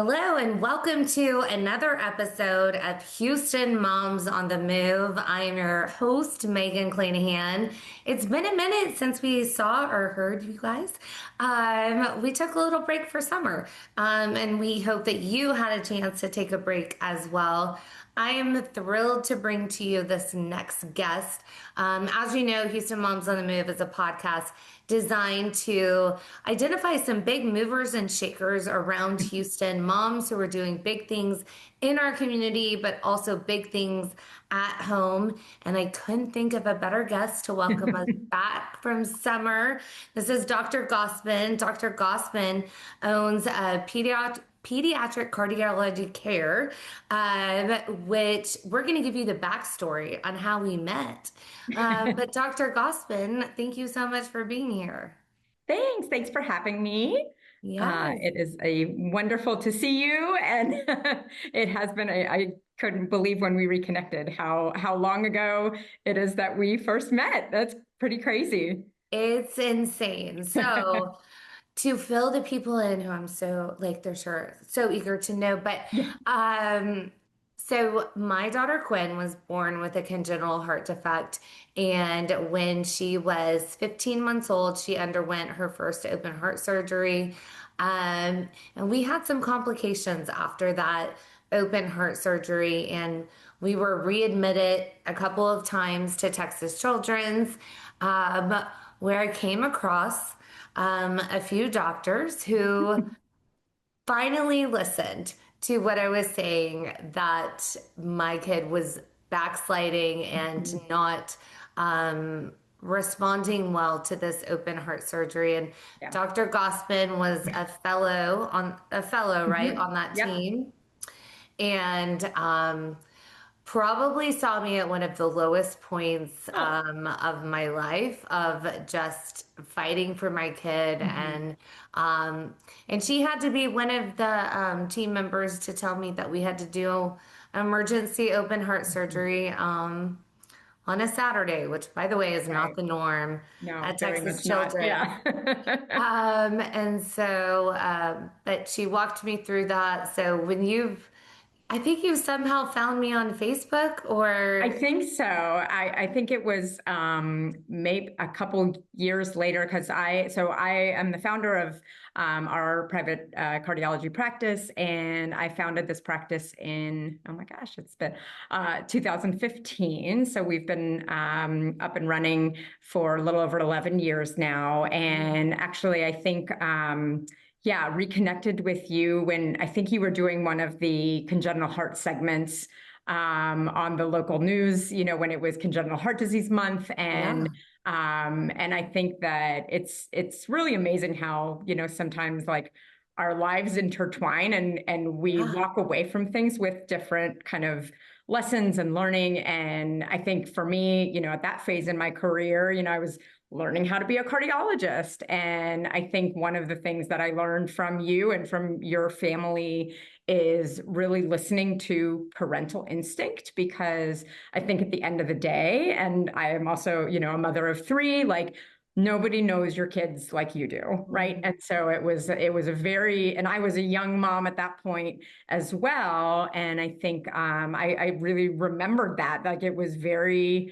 Hello, and welcome to another episode of Houston Moms on the Move. I am your host, Meagan Clanahan. It's been a minute since we saw or heard you guys. We took a little break for summer, and we hope that you had a chance to take a break as well. I am thrilled to bring to you this next guest. As you know, Houston Moms on the Move is a podcast designed to identify some big movers and shakers around Houston, moms who are doing big things in our community, but also big things at home. And I couldn't think of a better guest to welcome us back from summer. This is Dr. Gospin. Dr. Gospin owns a Pediatric Cardiology Care, which we're going to give you the backstory on how we met. But Dr. Gospin, thank you so much for being here. Thanks. Thanks for having me. Yes. It is wonderful to see you, and it has been. I couldn't believe when we reconnected how long ago it is that we first met. That's pretty crazy. It's insane. So to fill the people in who I'm so like they're sure so eager to know, but Yeah. so my daughter Quinn was born with a congenital heart defect, and when she was 15 months old, she underwent her first open heart surgery. And we had some complications after that open heart surgery, and we were readmitted a couple of times to Texas Children's, where I came across a few doctors who finally listened to what I was saying that my kid was backsliding and Mhm. not responding well to this open heart surgery. And Yeah. Dr. Gospin was a fellow, right, Mhm. on that Yep. team, and probably saw me at one of the lowest points Oh. of my life of just fighting for my kid, Mhm. and she had to be one of the team members to tell me that we had to do emergency open heart Mhm. surgery on a Saturday, which by the way is not Right. the norm No, at very Texas much not. Children. Yeah. And so, but she walked me through that. So I think you somehow found me on Facebook I or, think so. I think it was maybe a couple years later because I am the founder of our private cardiology practice, and I founded this practice in, oh my gosh, it's been 2015. So we've been up and running for a little over 11 years now, and actually I think. Yeah, reconnected with you when I think you were doing one of the congenital heart segments on the local news, when it was Congenital Heart Disease Month, yeah. and I think that it's really amazing how sometimes like our lives intertwine and we Yeah. walk away from things with different kind of lessons and learning. And I think for me, at that phase in my career, I was learning how to be a cardiologist. And I think one of the things that I learned from you and from your family is really listening to parental instinct, because I think at the end of the day, and I am also, a mother of three, like nobody knows your kids like you do, right? Mhm. And so it was a very, and I was a young mom at that point as well, and I think I really remembered that, like it was very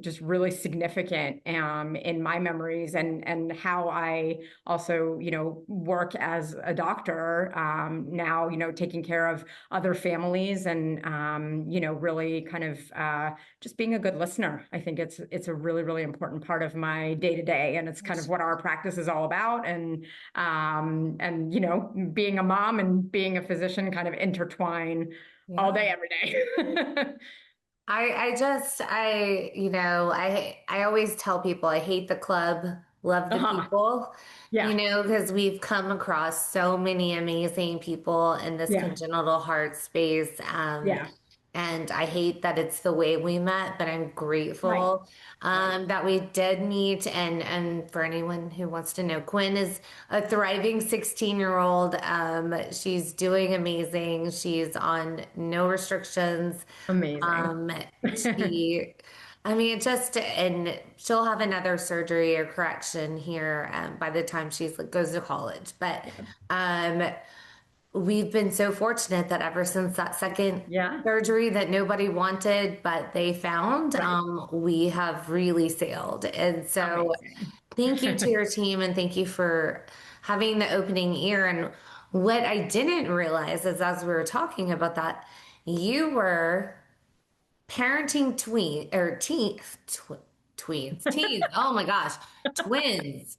just really significant in my memories, and how I also, work as a doctor now, taking care of other families, and really kind of just being a good listener. I think it's a really, really important part of my day to day, and it's kind of what our practice is all about. And being a mom and being a physician kind of intertwine all Yeah. day, every day. I always tell people I hate the club, love the Uh-huh. people, Yeah. because we've come across so many amazing people in this Yeah. congenital heart space. Yeah. And I hate that it's the way we met, but I'm Right. grateful Right. that we did meet. And for anyone who wants to know, Quinn is a thriving 16-year-old. She's doing amazing. She's on no restrictions. Amazing. Um, she, I mean, and she'll have another surgery or correction here by the time goes to college. But Yeah. um, we've been so fortunate that ever since that second Yeah. surgery that nobody wanted, but they found, Right. we have really sailed. And so Amazing. thank you to your team and thank you for having the opening ear. And what I didn't realize is as we were talking about that, you were parenting teens. Oh my gosh, twins.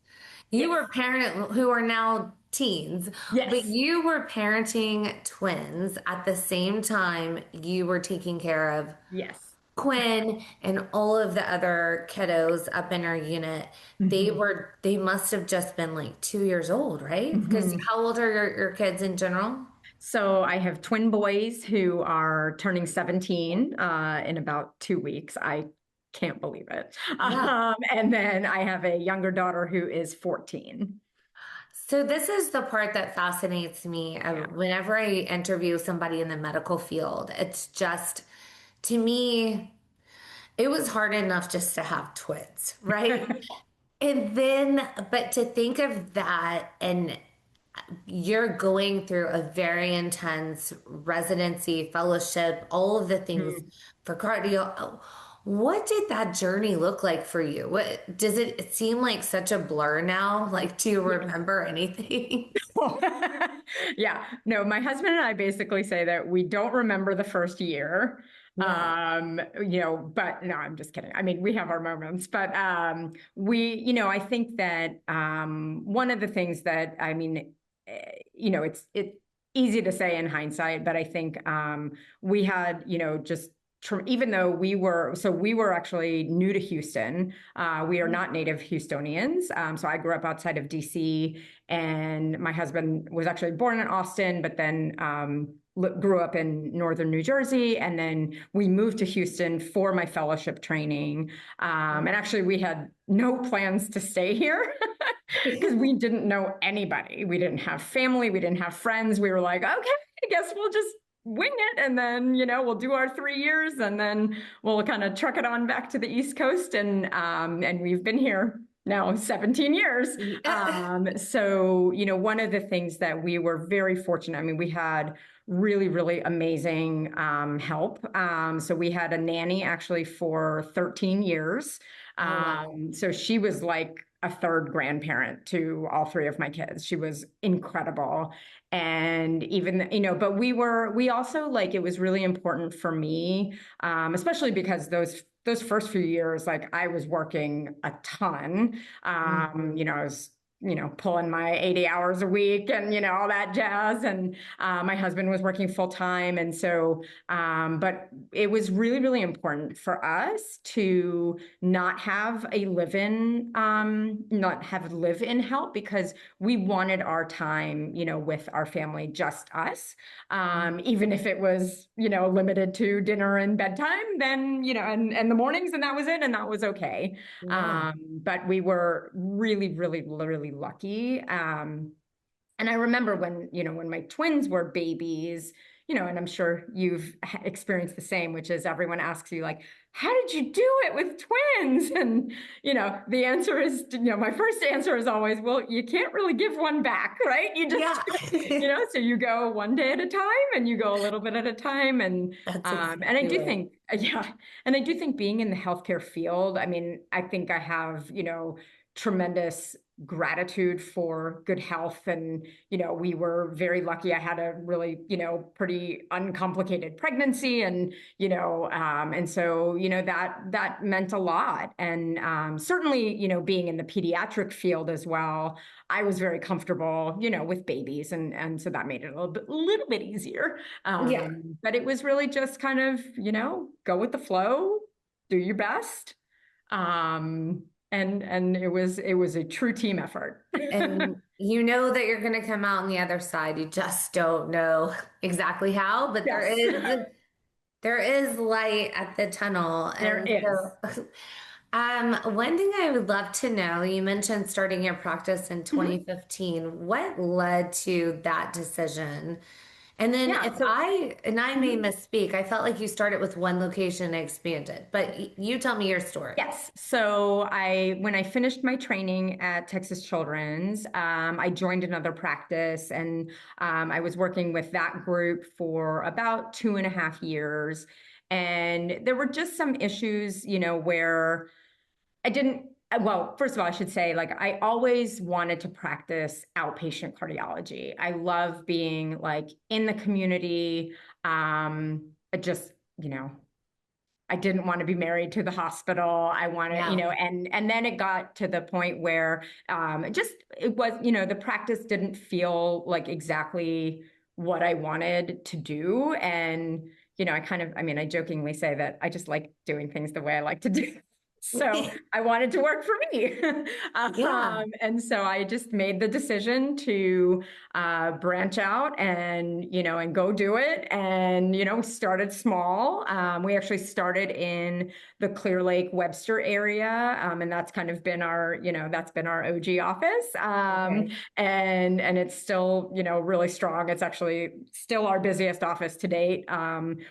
You Yes. were parent who are now teens, but Yes. you were parenting twins at the same time you were taking care of Yes. Quinn and all of the other kiddos up in our unit. Mhm. They must have just been like 2 years old, right? Because Mhm. how old are your kids in general? So I have twin boys who are turning 17 in about 2 weeks. I can't believe it. Yeah. And then I have a younger daughter who is 14. So this is the part that fascinates me. Yeah. Whenever I interview somebody in the medical field, it's just, to me, it was hard enough just to have twins, right? And then, but to think of that and you're going through a very intense residency, fellowship, all of the things Mhm. for cardio. What did that journey look like for you? What does it seem like such a blur now? Like, do you Yeah. remember anything? Yeah. No, my husband and I basically say that we don't remember the first year. Yeah. But no, I'm just kidding. I mean, we have our moments, but I think that one of the things that I mean, it's easy to say in hindsight, but I think we had, just even though we were actually new to Houston. We are not native Houstonians. So I grew up outside of DC, and my husband was actually born in Austin, but then grew up in northern New Jersey. And then we moved to Houston for my fellowship training. And actually, we had no plans to stay here because we didn't know anybody. We didn't have family. We didn't have friends. We were like, okay, I guess we'll just wing it, and then we'll do our 3 years, and then we'll kind of truck it on back to the East Coast, and we've been here now 17 years. So one of the things that we were very fortunate, I mean, we had really, really amazing help. So we had a nanny actually for 13 years. Oh, wow. So she was like a third grandparent to all three of my kids. She was incredible. And even, but we also like, it was really important for me, especially because those first few years, like I was working a ton. Mhm. I was pulling my 80 hours a week and, all that jazz. And my husband was working full time. And so, but it was really, really important for us to not have live-in help, because we wanted our time, with our family, just us. Even if it was, limited to dinner and bedtime, then, and the mornings, and that was it. And that was okay. Yeah. But we were really, really, really lucky. And I remember when my twins were babies, and I'm sure you've experienced the same, which is everyone asks you like, how did you do it with twins? And, the answer is, my first answer is always, well, you can't really give one back, right? You just, Yeah. so you go one day at a time, and you go a little bit at a time. That's And I exactly do right. think, yeah, and I do think being in the healthcare field, I mean, I think I have, tremendous gratitude for good health. And we were very lucky. I had a really pretty uncomplicated pregnancy, and so that meant a lot. And certainly being in the pediatric field as well, I was very comfortable with babies, and so that made it a little bit easier. Yeah. But it was really just kind of go with the flow, do your best. And it was a true team effort. And you know that you're going to come out on the other side. You just don't know exactly how, but Yes, there is light at the tunnel. there And is. so, one thing I would love to know, you mentioned starting your practice in Mhm. 2015. What led to that decision? And then Yeah. if So, I may mhm. misspeak, I felt like you started with one location and expanded, but you tell me your story. Yes. So when I finished my training at Texas Children's, I joined another practice, and I was working with that group for about 2.5 years. And there were just some issues, where I didn't, well, first of all, I should say, like, I always wanted to practice outpatient cardiology. I love being like in the community. I just, you know, I didn't want to be married to the hospital. I wanted, Yeah. and then it got to the point where it was, the practice didn't feel like exactly what I wanted to do. And, I jokingly say that I just like doing things the way I like to do. So I wanted to work for me. Yeah. And so I just made the decision to branch out and go do it. And, started small. We actually started in the Clear Lake Webster area. And that's kind of been that's been our OG office. Okay. And it's still, really strong. It's actually still our busiest office to date,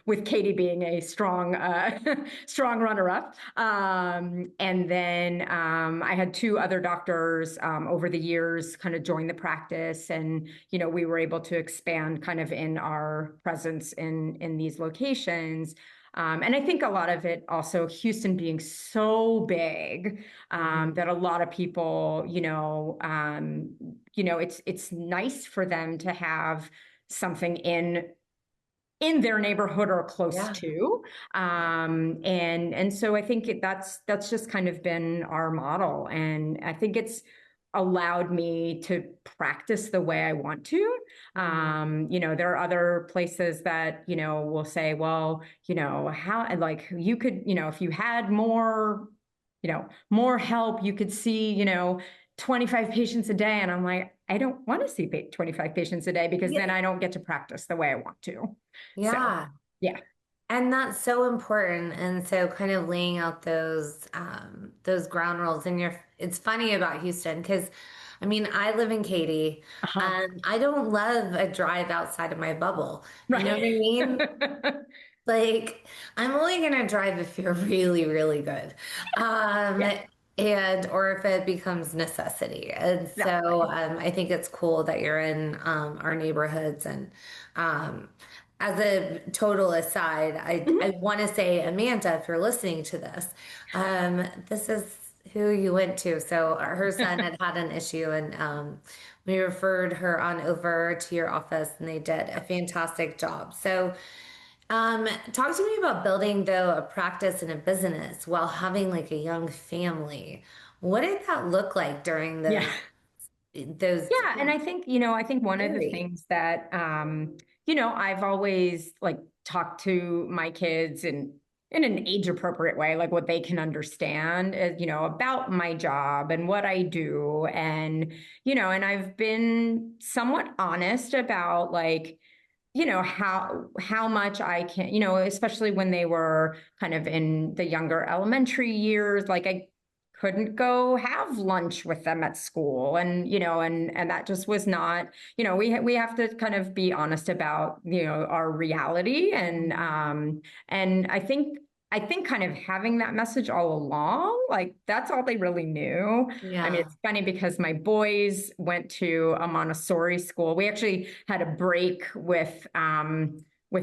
with Katie being a strong, strong runner-up. And then I had two other doctors over the years kind of join the practice, and we were able to expand kind of in our presence in these locations. And I think a lot of it also Houston being so big, Mhm. that a lot of people, it's nice for them to have something in their neighborhood or close Yeah. to. And so I think that's just kind of been our model. And I think it's allowed me to practice the way I want to. Mhm. There are other places that, will say, well, how, like, you could, if you had more help, you could see, 25 patients a day. And I'm like, I don't want to see 25 patients a day, because Yeah. then I don't get to practice the way I want to. So, Yeah. yeah. And that's so important. And so kind of laying out those ground rules and it's funny about Houston because I mean I live in Katy Uh-huh. and I don't love a drive outside of my bubble. You know Right. what I mean? Like, I'm only gonna drive if you're really, really good. Um, Yeah, and or if it becomes necessity. And so exactly. I think it's cool that you're in our neighborhoods and um as a total aside, I Mhm. want to say, Amanda, if you're listening to this is who you went to. So her son had an issue, and we referred her on over to your office, and they did a fantastic job. So, talk to me about building though a practice and a business while having like a young family. What did that look like during Yeah. those Yeah, and I think one of the scary? things that I've always like talked to my kids in an age appropriate way, like what they can understand, about my job and what I do. And I've been somewhat honest about, like, how much I can, especially when they were kind of in the younger elementary years, like I couldn't go have lunch with them at school. And that just was not, we have to kind of be honest about, our reality. And I think kind of having that message all along, like that's all they really knew. I mean, Yeah. it's funny because my boys went to a Montessori school. We actually had a break with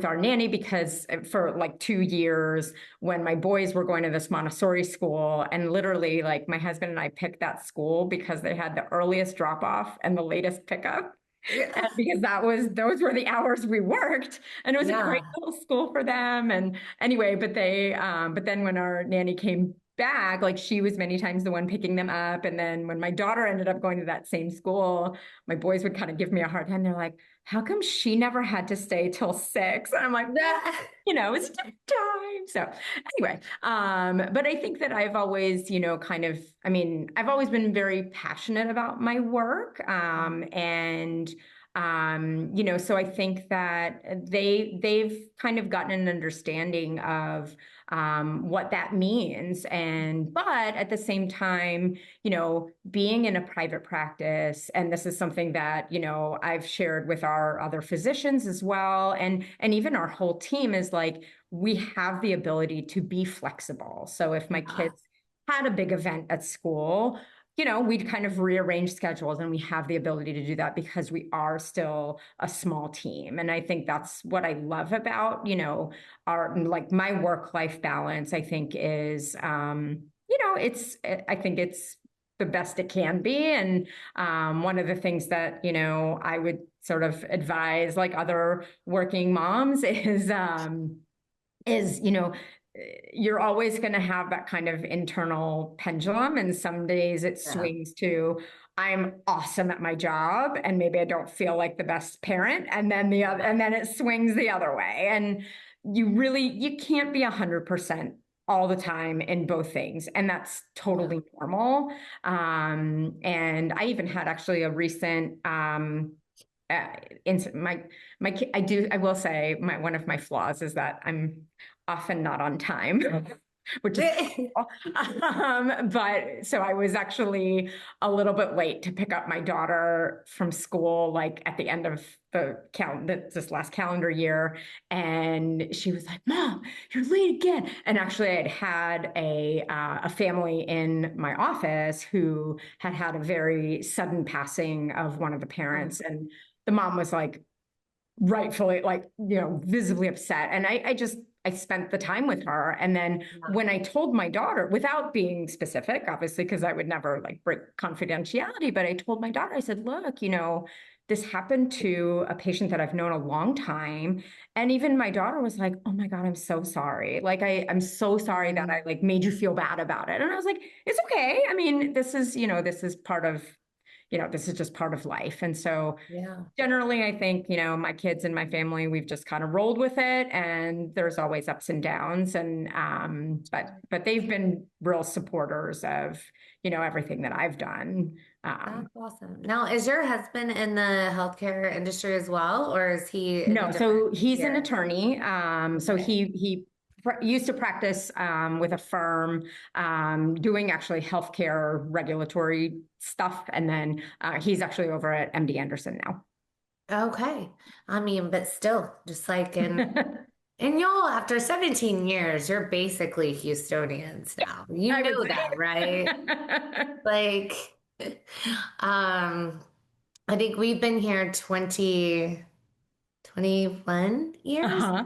our nanny, because for like 2 years, when my boys were going to this Montessori school, and literally, like, my husband and I picked that school because they had the earliest drop off and the latest pickup. And Yeah. because those were the hours we worked, and it was a great Yeah. little school for them. And anyway, but then when our nanny came back, like, she was many times the one picking them up. And then when my daughter ended up going to that same school, my boys would kind of give me a hard time. They're like, how come she never had to stay till 6? And I'm like, Yeah. it's different time. So anyway, but I think that I've always, I've always been very passionate about my work. And So I think that they've kind of gotten an understanding of what that means. But at the same time, being in a private practice, and this is something that, I've shared with our other physicians as well, and even our whole team is like, we have the ability to be flexible. So if my Yeah. kids had a big event at school, we'd kind of rearrange schedules, and we have the ability to do that because we are still a small team. And I think that's what I love about, our, like, my work-life balance, I think is, I think it's the best it can be. And one of the things that, I would sort of advise like other working moms is, you're always going to have that kind of internal pendulum. And some days it Yeah. swings to, I'm awesome at my job, and maybe I don't feel like the best parent. And then and then it swings the other way. And you can't be 100% all the time in both things. And that's Yeah. totally normal. And I even had actually a recent, uh, in I will say one of my flaws is that I'm often not on time, which is but so I was actually a little bit late to pick up my daughter from school, like at the end of this last calendar year. And she was like, "Mom, you're late again." And actually I'd had a family in my office who had a very sudden passing of one of the parents. And the mom was like, rightfully, like, visibly upset. And I spent the time with her. And then Yeah. when I told my daughter, without being specific, obviously, because I would never like break confidentiality, but I told my daughter, I said, look, this happened to a patient that I've known a long time. And even my daughter was like, oh my God, I'm so sorry. Like, I'm so sorry that I like made you feel bad about it. And I was like, it's okay. I mean, this is part of, this is just part of life. And so Yeah. generally, I think, my kids and my family, we've just kind of rolled with it, and there's always ups and downs. And but they've been real supporters of, everything that I've done. That's awesome. Now, is your husband in the healthcare industry as well, or is he in a No, different so he's an sphere? attorney. So Okay. he used to practice with a firm doing actually healthcare regulatory stuff, and then he's actually over at MD Anderson now. Okay. I mean, but still, just like in y'all, after 17 years, you're basically Houstonians now. You I would know that, right? say. Like, I think we've been here 21 years. Uh-huh.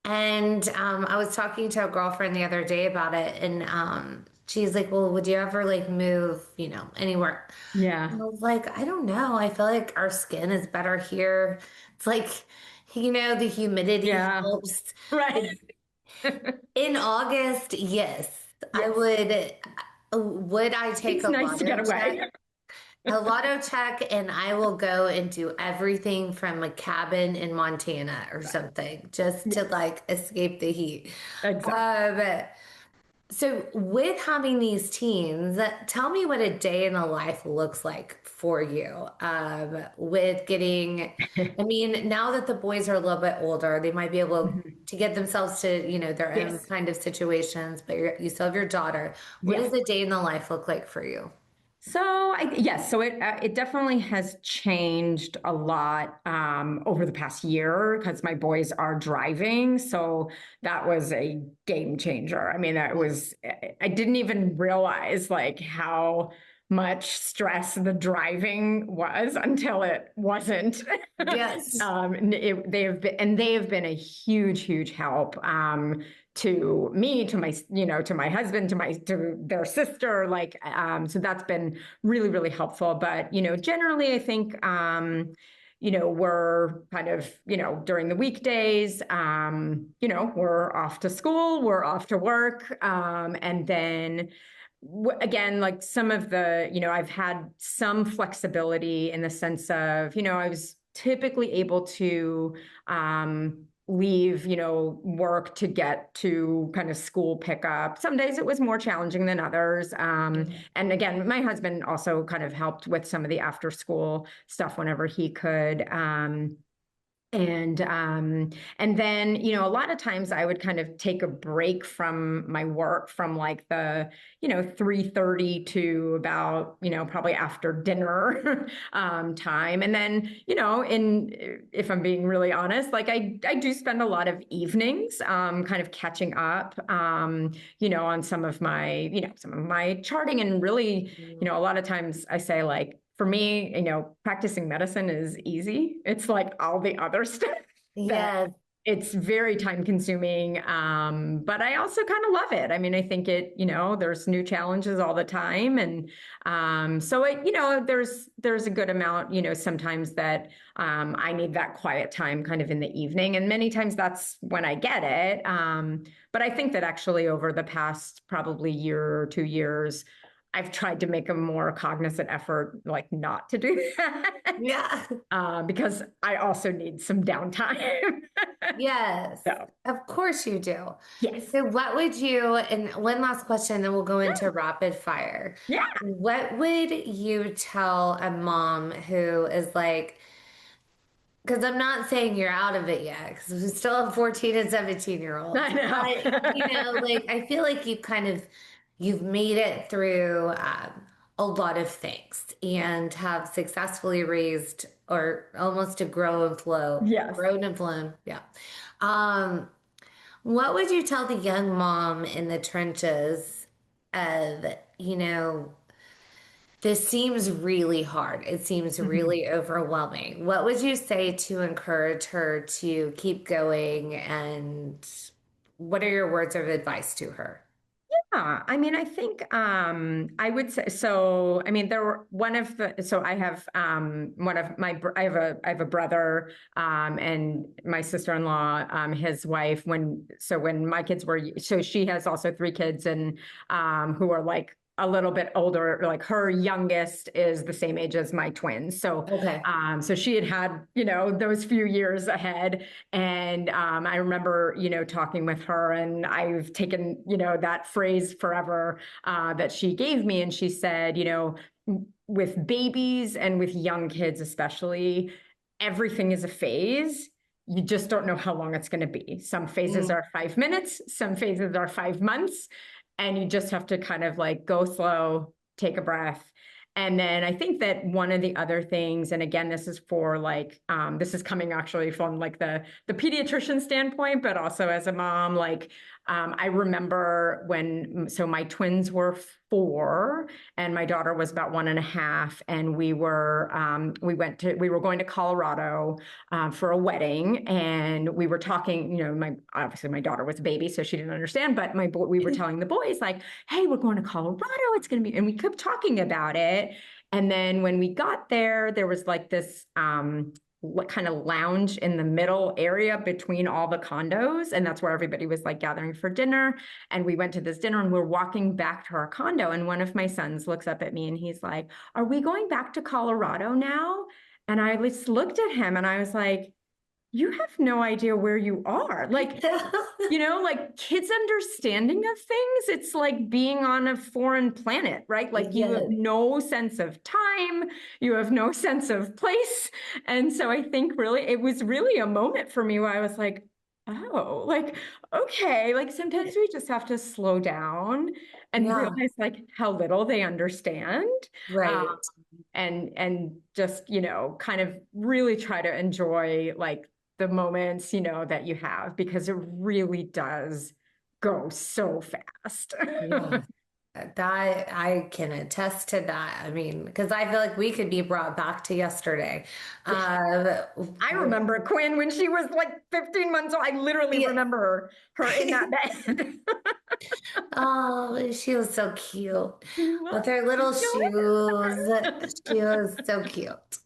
And I was talking to a girlfriend the other day about it, and she's like, "Well, would you ever like move, anywhere?" And Yeah. I was like, "I don't know. I feel like our skin is better here. It's like, the humidity Yeah. helps." Right. Like in August, yes, I Yes. would. Would I take It's a nice to lotto get check? away. A lotto check, and I will go and do everything from a cabin in Montana or Right. something just to Yes, like escape the heat. exactly. Um, so with having these teens, tell me what a day in the life looks like for you. With getting, I mean, now that the boys are a little bit older, they might be able Mhm. to get themselves to, their own Yes. kind of situations, but you still have your daughter. What does Yes. a day in the life look like for you? So yes, so it definitely has changed a lot over the past year because my boys are driving. So that was a game changer. I mean, I didn't even realize like how much stress the driving was until it wasn't. Yes. They have been a huge, huge help. To me, to my husband, to their sister, like, so that's been really, really helpful. But, generally, I think, we're kind of, during the weekdays, we're off to school, we're off to work. And then again, like some of the, I've had some flexibility in the sense of, I was typically able to, leave, work to get to kind of school pickup. Some days it was more challenging than others. And again, my husband also kind of helped with some of the after school stuff whenever he could. And then, a lot of times I would kind of take a break from my work from like the, 3:30 to about, probably after dinner time. And then, if I'm being really honest, like I do spend a lot of evenings kind of catching up, on some of my charting. And really, a lot of times I say like, for me, practicing medicine is easy. It's like all the other stuff that Yes. it's very time consuming. But I also kind of love it. I mean, I think there's new challenges all the time. And so there's a good amount, sometimes that I need that quiet time kind of in the evening. And many times that's when I get it. But I think that actually over the past probably year or 2 years, I've tried to make a more cognizant effort, like not to do that, Yeah. because I also need some downtime. Yes. So, Of course you do. yes. So what would you, and one last question, then we'll go into rapid fire. Yeah. What would you tell a mom who is like, because I'm not saying you're out of it yet, because we still have 14 and 17-year-olds. I But, know. like, I feel like you've made it through a lot of things and have successfully raised or almost to Yes. grown and flown. Yeah. Um, what would you tell the young mom in the trenches of, this seems really hard. It seems Mhm. really overwhelming. What would you say to encourage her to keep going? And what are your words of advice to her? Yeah, I mean, I think I would say so. I mean, there were one of the so I have one of my I have a brother and my sister-in-law, his wife. When my kids were so she has also three kids and who are like a little bit older. Like her youngest is the same age as my twins. Okay. So she had those few years ahead. And I remember, talking with her, and I've taken, that phrase forever that she gave me. And she said, with babies and with young kids, especially, everything is a phase. You just don't know how long it's going to be. Some phases Mm, are 5 minutes, some phases are 5 months. And you just have to kind of like go slow, take a breath. And then I think that one of the other things, and again, this is for like, this is coming actually from like the pediatrician standpoint, but also as a mom, like I remember so my twins were 4 and my daughter was about 1.5, and we were going to Colorado for a wedding, and we were talking. Obviously my daughter was a baby, so she didn't understand, but we were telling the boys like, "Hey, we're going to Colorado. It's going to be," and we kept talking about it. And then when we got there, there was like this what kind of lounge in the middle area between all the condos, and that's where everybody was like gathering for dinner. And we went to this dinner, and we're walking back to our condo, and one of my sons looks up at me and he's like, "Are we going back to Colorado now?" And I just looked at him and I was like, "You have no idea where you are." Like kids' understanding of things, it's like being on a foreign planet, right? Like you have yes. no sense of time, you have no sense of place. And so I think really, it was really a moment for me where I was like, oh, like, okay, like sometimes we just have to slow down and Yeah. realize like how little they understand. Um, Right. and just, kind of really try to enjoy like the moments, that you have, because it really does go so fast. Yeah. That I can attest to that. I mean, because I feel like we could be brought back to yesterday. Yeah. Um, I remember Quinn when she was like 15 months old. I literally yeah. remember her in that bed. Oh, she was so cute She was. with her She little still shoes. She was so cute.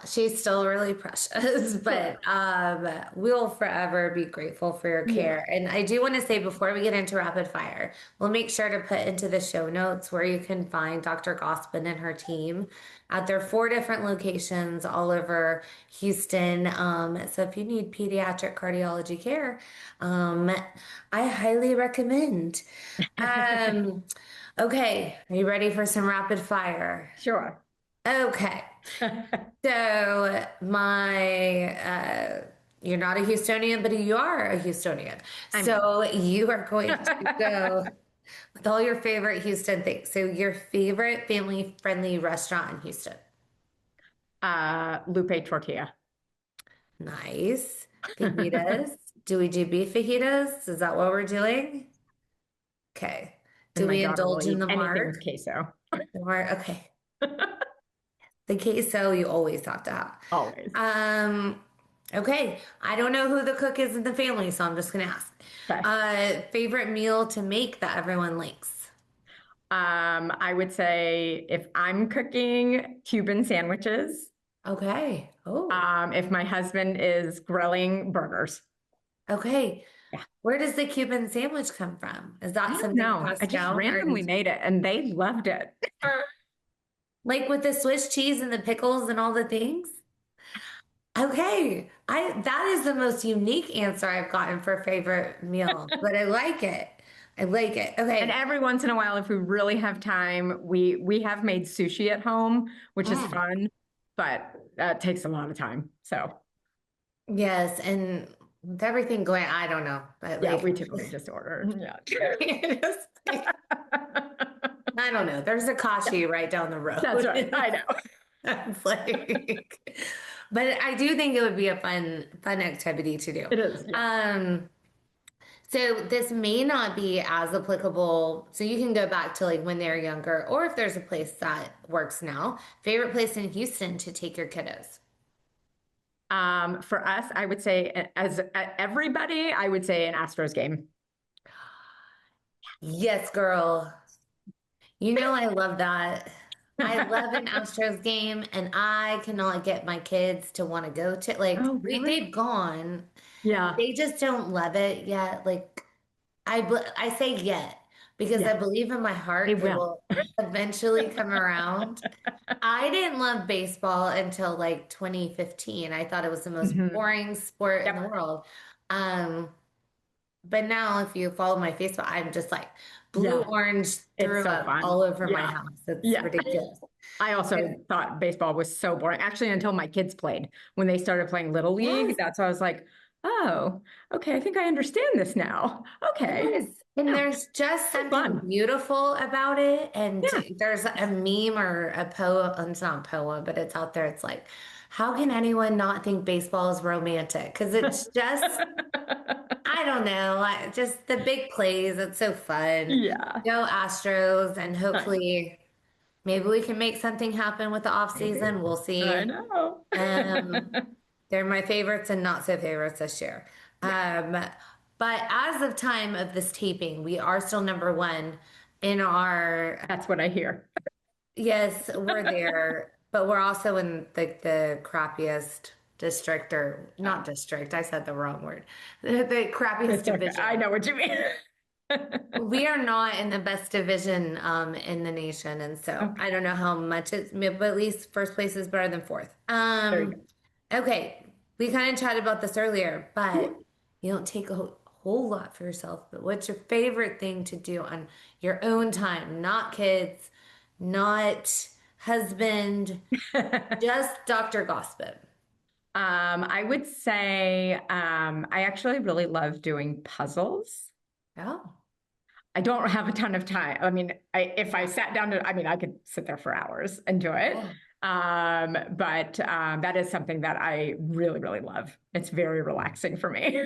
She's still really precious, is. but we'll forever be grateful for your Yeah. care. And I do want to say before we get into rapid fire, we'll make sure to put into the show notes where you can find Dr. Gospin and her team. at their four different locations all over Houston. So if you need pediatric cardiology care, um, I highly recommend. Um, okay, are you ready for some rapid fire? Sure. Okay. So you're not a Houstonian, but you are a Houstonian. I'm in. So you are going to go with all your favorite Houston things. So your favorite family-friendly restaurant in Houston. Lupe tortilla. Nice. Fajitas. Do we do beef fajitas? Is that what we're doing? Okay. And Do my we daughter will indulge in eat the anything with mark? queso. The mark. Okay. The queso you always have to have. Always. Um, okay. I don't know who the cook is in the family, so I'm just gonna ask. Okay. Favorite meal to make that everyone likes. I would say if I'm cooking Cuban sandwiches, Okay. Oh, if my husband is grilling burgers. okay. Yeah. Where does the Cuban sandwich come from? Is I that don't something know. I passed just down or randomly made it and they loved it. like with the Swiss cheese and the pickles and all the things? Okay. That is the most unique answer I've gotten for favorite meal, but I like it. I like it. And Okay. every once in a while, if we really have time, we have made sushi at home, which is Mm. fun, but that takes a lot of time. So Yes, and with everything going, I don't know, but yeah, like, we typically just order. Yeah. it's like, I don't know. There's a Yeah, Kashi right down the that's road. right. I know. It's like, but I do think it would be a fun activity to do. It is. Yeah. Um, so this may not be as applicable. So you can go back to like when they're younger, or if there's a place that works now. Favorite place in Houston to take your kiddos? For us, I would say, as everybody, I would say an Astros game. Yes, girl. You know I love that. I love an Astros game, and I cannot get my kids to want to go to like Oh, really? they've gone. Yeah. They just don't love it yet. Like I say yet because I Yeah. believe in my They heart they will. will eventually come around. I didn't love baseball until like 2015. I thought it was the most Mhm. boring sport in the Yep. world. Um, but now, if you follow my Facebook, I'm just like blue Yeah. orange It's threw so up all fun. over my Yeah. house. It's Yeah. ridiculous. I also thought baseball was so boring, actually, until my kids played. When they started playing Little League, Yes, that's why I was like, oh, okay, I think I understand this now. Okay. yes. And Yeah. there's just So something fun. beautiful about it. And Yeah. there's a meme or a poem, it's not a poem, but it's out there. It's like, how can anyone not think baseball is romantic? Because it's just, I don't know, just the big plays. It's so fun. Yeah. Go Astros, and I know. hopefully maybe we can make something happen with the off Maybe. season. We'll I see. know. Um, they're my favorites and not so favorites this year. Yeah. Um, but as of time of this taping, we are still number one in our, That's what I hear. yes, we're there, but we're also in the crappiest district or not Oh, district. I said the wrong word. The crappiest it's okay. I division. know what you mean. We are not in the best division in the nation, and so Okay. I don't know how much it's, but at least first place is better than fourth. There you Okay, we kind of chatted about this earlier, but go. you don't take a whole lot for yourself. But what's your favorite thing to do on your own time? Not kids, not husband, just Dr. Gospin. I would say I actually really love doing puzzles. Oh, I don't have a ton of time. I mean, if I sat down to, I mean, I could sit there for hours and do it. yeah. But that is something that I really, really love. It's very relaxing for me.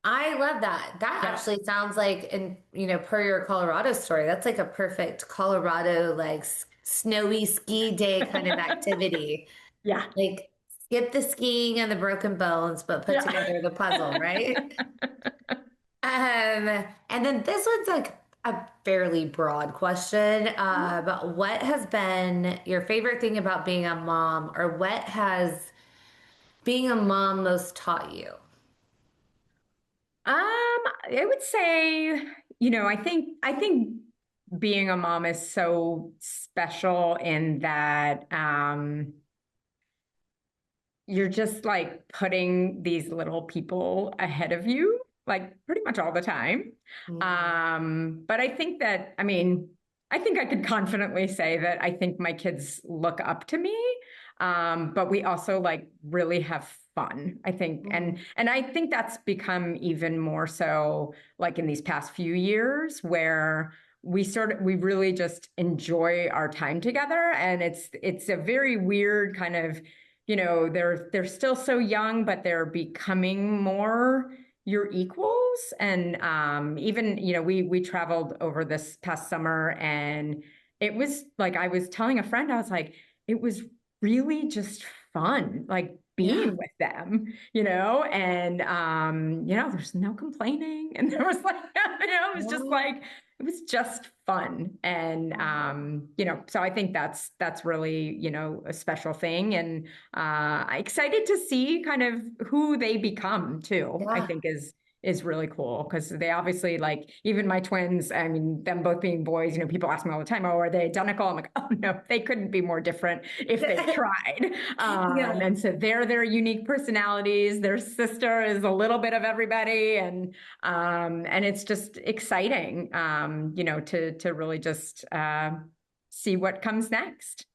I love that. That Yeah. actually sounds like, in per your Colorado story, that's like a perfect Colorado, like snowy ski day kind of activity. Yeah. Like skip the skiing and the broken bones, but put Yeah. together the puzzle, right? And then this one's like a fairly broad question. But what has been your favorite thing about being a mom, or what has being a mom most taught you? I would say, I think being a mom is so special in that you're just like putting these little people ahead of you, like pretty much all the time. Mm. But I think that, I mean, I think I could confidently say that I think my kids look up to me. But we also like really have fun, I think. Mm. And I think that's become even more so like in these past few years where we really just enjoy our time together. And it's a very weird kind of, they're still so young, but they're becoming more your equals. And even, we traveled over this past summer, and it was like I was telling a friend, I was like, it was really just fun, like Yeah. being with them, and there's no complaining. And there was like, it was just Yeah. like it was just fun. And so I think that's really, a special thing. And excited to see kind of who they become too, I Yeah. think is really cool because they obviously like even my twins, I mean, them both being boys, people ask me all the time, oh, are they identical? I'm like, oh no, they couldn't be more different if they tried. Yeah. And so they're their unique personalities. Their sister is a little bit of everybody. And it's just exciting, to really just see what comes next.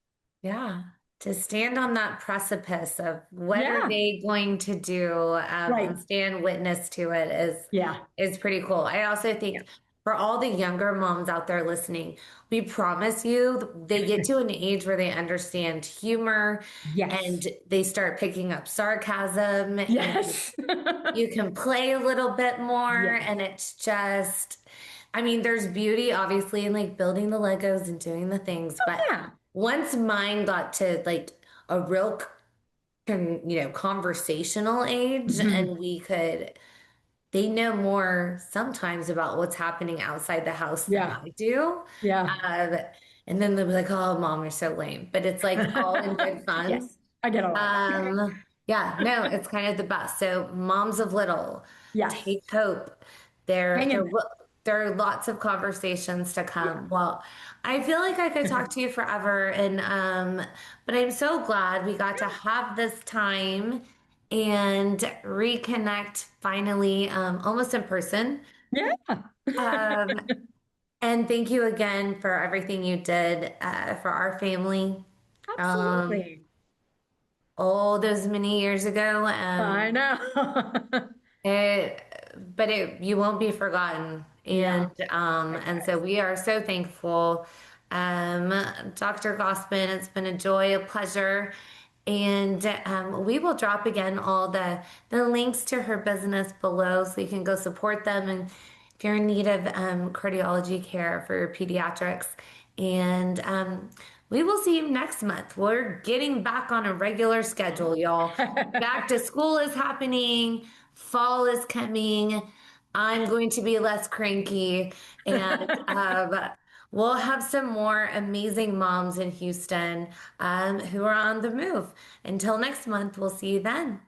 Yeah. To stand on that precipice of what are Yeah, they going to do, right. and stand witness to it Yeah, is pretty cool. I also yeah, think for all the younger moms out there listening, we promise you they get to an age where they understand humor and yes, they start picking up sarcasm and yes, you can play a little bit more yes. and it's just I mean there's beauty obviously in like building the Legos and doing the things, Oh but yeah, once mine got to like a real conversational age mhm. and they know more sometimes about what's happening outside the house than Yeah, I do. yeah. uh, and then they'll be like, oh mom, you're so lame, but it's like all in good fun. Yes, I get a lot of that. Yeah, no, it's kind of the best. So, moms of little, Yes, take hope. There, hang in there, there. there are lots of conversations to Yeah. come. Well, I feel like I could talk to you forever, and but I'm so glad we got to have this time and reconnect finally, almost in person. Yeah, Um, and thank you again for everything you did for our family. Um, absolutely. all those many years ago. I know. It, but you won't be forgotten. Yeah. And so Likewise. we are so thankful. Um, Dr. Gospin, it's been a joy, a pleasure. And we will drop again all the links to her business below so you can go support them. And if you're in need of cardiology care for your pediatrics, and we will see you next month. We're getting back on a regular schedule, y'all. Back to school is happening, fall is coming. I'm going to be less cranky, and we'll have some more amazing moms in Houston who are on the move. Until next month, we'll see you then.